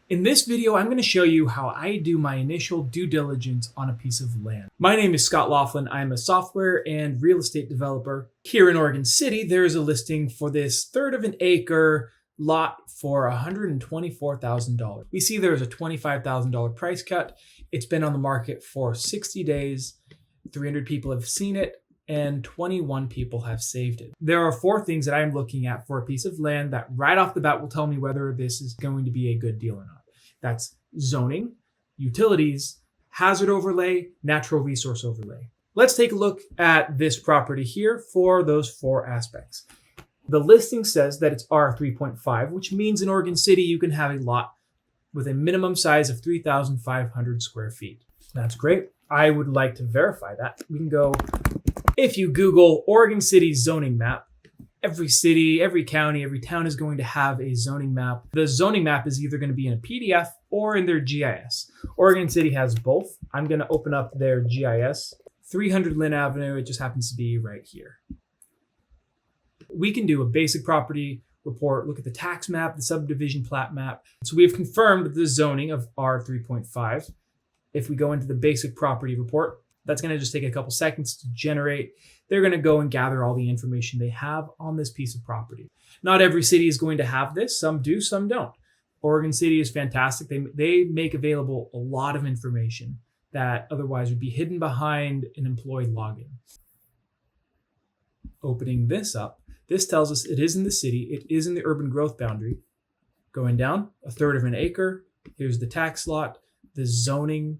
In this video, I'm going to show you how I do my initial due diligence on a piece of land. My name is Scott Laughlin. I'm a software and real estate developer. Here in Oregon City, there is a listing for this third of an acre lot for $124,000. We see there's a $25,000 price cut. It's been on the market for 60 days. 300 people have seen it and 21 people have saved it. There are 4 things that I'm looking at for a piece of land that right off the bat will tell me whether this is going to be a good deal or not. That's zoning, utilities, hazard overlay, natural resource overlay. Let's take a look at this property here for those 4 aspects. The listing says that it's R3.5, which means in Oregon City you can have a lot with a minimum size of 3,500 square feet. That's great. I would like to verify that. We can go, if you Google Oregon City zoning map, every city, every county, every town is going to have a zoning map. The zoning map is either going to be in a PDF or in their GIS. Oregon City has both. I'm going to open up their GIS. 300 Lynn Avenue, it just happens to be right here. We can do a basic property report, look at the tax map, the subdivision plat map. So we have confirmed the zoning of R3.5. If we go into the basic property report, that's going to just take a couple seconds to generate. They're going to go and gather all the information they have on this piece of property. Not every city is going to have this. Some do, some don't. Oregon City is fantastic. They make available a lot of information that otherwise would be hidden behind an employee login. Opening this up, this tells us it is in the city. It is in the urban growth boundary. Going down, a third of an acre. Here's the tax lot, the zoning.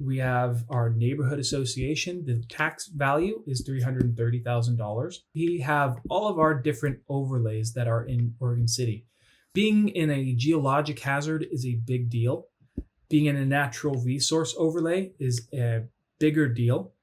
We have our neighborhood association. The tax value is $330,000. We have all of our different overlays that are in Oregon City. Being in a geologic hazard is a big deal. Being in a natural resource overlay is a bigger deal.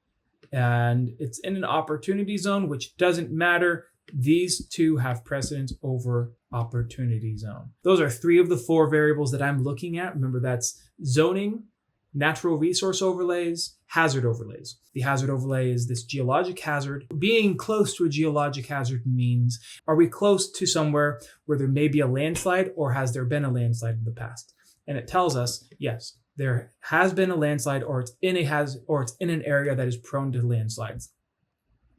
And it's in an opportunity zone, which doesn't matter. These 2 have precedence over opportunity zone. Those are 3 of the 4 variables that I'm looking at. Remember, that's zoning, natural resource overlays, hazard overlays. The hazard overlay is this geologic hazard. Being close to a geologic hazard means, are we close to somewhere where there may be a landslide, or has there been a landslide in the past? And it tells us, yes, there has been a landslide, or it's in an area that is prone to landslides.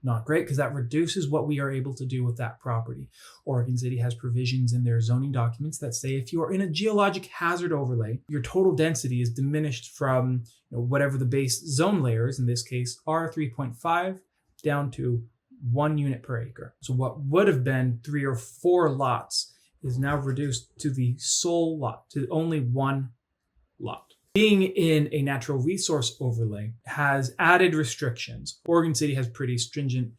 Not great, because that reduces what we are able to do with that property. Oregon City has provisions in their zoning documents that say if you are in a geologic hazard overlay, your total density is diminished from whatever the base zone layer is, in this case R3.5, down to 1 unit per acre. So what would have been 3 or 4 lots is now reduced to the sole lot, to only 1 lot. Being in a natural resource overlay has added restrictions. Oregon City has pretty stringent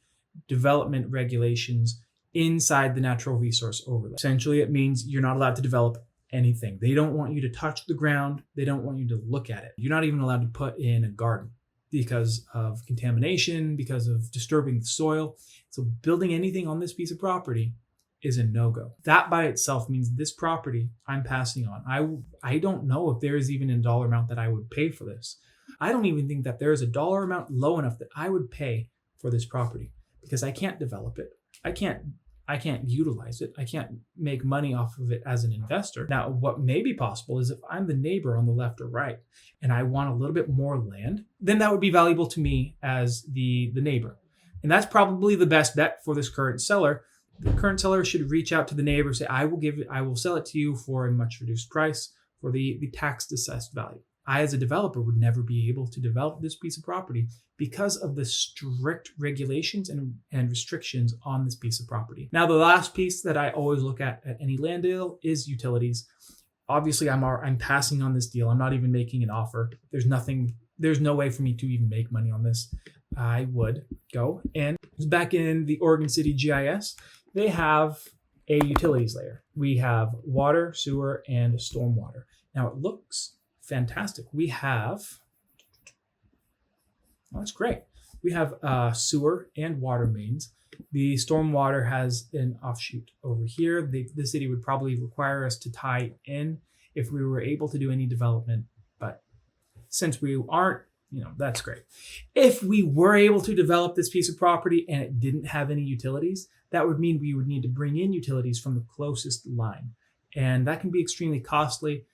development regulations inside the natural resource overlay. Essentially, it means you're not allowed to develop anything. They don't want you to touch the ground. They don't want you to look at it. You're not even allowed to put in a garden because of contamination, because of disturbing the soil. So building anything on this piece of property is a no-go. That by itself means this property I'm passing on. I don't know if there is even a dollar amount that I would pay for this. I don't even think that there is a dollar amount low enough that I would pay for this property, because I can't develop it. I can't utilize it. I can't make money off of it as an investor. Now, what may be possible is if I'm the neighbor on the left or right and I want a little bit more land, then that would be valuable to me as the neighbor. And that's probably the best bet for this current seller. The current seller should reach out to the neighbor, say, I will sell it to you for a much reduced price for the tax assessed value. I, as a developer, would never be able to develop this piece of property because of the strict regulations and restrictions on this piece of property. Now, the last piece that I always look at any land deal is utilities. Obviously, I'm passing on this deal. I'm not even making an offer. There's no way for me to even make money on this. I would go and back in the Oregon City GIS, they have a utilities layer. We have water, sewer, and stormwater. Now it looks fantastic. We have, well, that's great. We have sewer and water mains. The stormwater has an offshoot over here. The city would probably require us to tie in if we were able to do any development, but since we aren't, that's great. If we were able to develop this piece of property and it didn't have any utilities, that would mean we would need to bring in utilities from the closest line. And that can be extremely costly.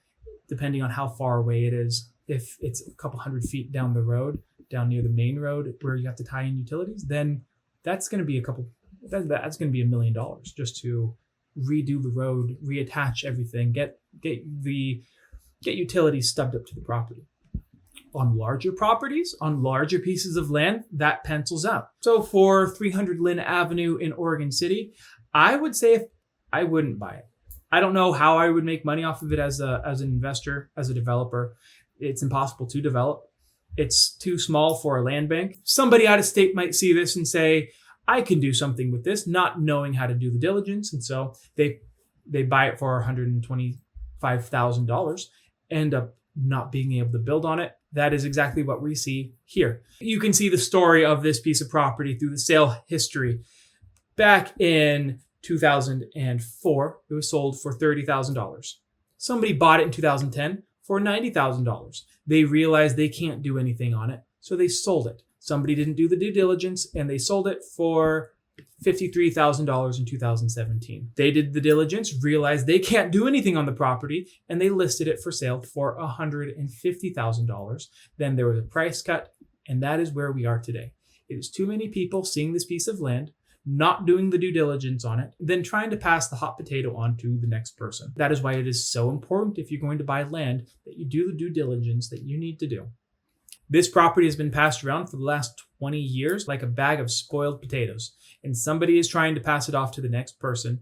depending on how far away it is. If it's a couple hundred feet down the road, down near the main road where you have to tie in utilities, then that's going to be that's going to be $1 million just to redo the road, reattach everything, get utilities stubbed up to the property. On larger properties, on larger pieces of land, that pencils out. So for 300 Lynn Avenue in Oregon City, I would say I wouldn't buy it. I don't know how I would make money off of it as an investor, as a developer. It's impossible to develop. It's too small for a land bank. Somebody out of state might see this and say, I can do something with this, not knowing how to do the diligence. And so they buy it for $125,000, end up not being able to build on it. That is exactly what we see here. You can see the story of this piece of property through the sale history. Back in 2004, it was sold for $30,000. Somebody bought it in 2010 for $90,000. They realized they can't do anything on it, so they sold it. Somebody didn't do the due diligence and they sold it for $53,000 in 2017. They did the diligence, realized they can't do anything on the property, and they listed it for sale for $150,000. Then there was a price cut, and that is where we are today. It is too many people seeing this piece of land, not doing the due diligence on it, then trying to pass the hot potato on to the next person. That is why it is so important, if you're going to buy land, that you do the due diligence that you need to do. This property has been passed around for the last 20 years like a bag of spoiled potatoes, and somebody is trying to pass it off to the next person.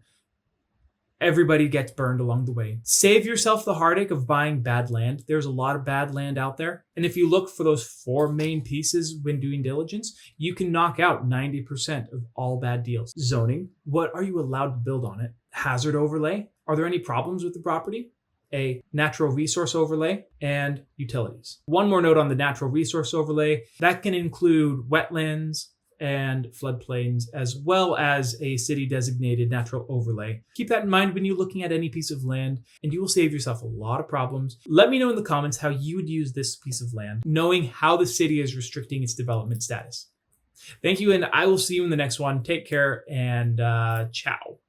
Everybody gets burned along the way. Save yourself the heartache of buying bad land. There's a lot of bad land out there. And if you look for those 4 main pieces when doing diligence, you can knock out 90% of all bad deals. Zoning, what are you allowed to build on it? Hazard overlay, are there any problems with the property? A natural resource overlay, and utilities. One more note on the natural resource overlay. That can include wetlands and floodplains, as well as a city designated natural overlay. Keep that in mind when you're looking at any piece of land, and you will save yourself a lot of problems. Let me know in the comments how you would use this piece of land, knowing how the city is restricting its development status. Thank you, and I will see you in the next one. Take care, and ciao.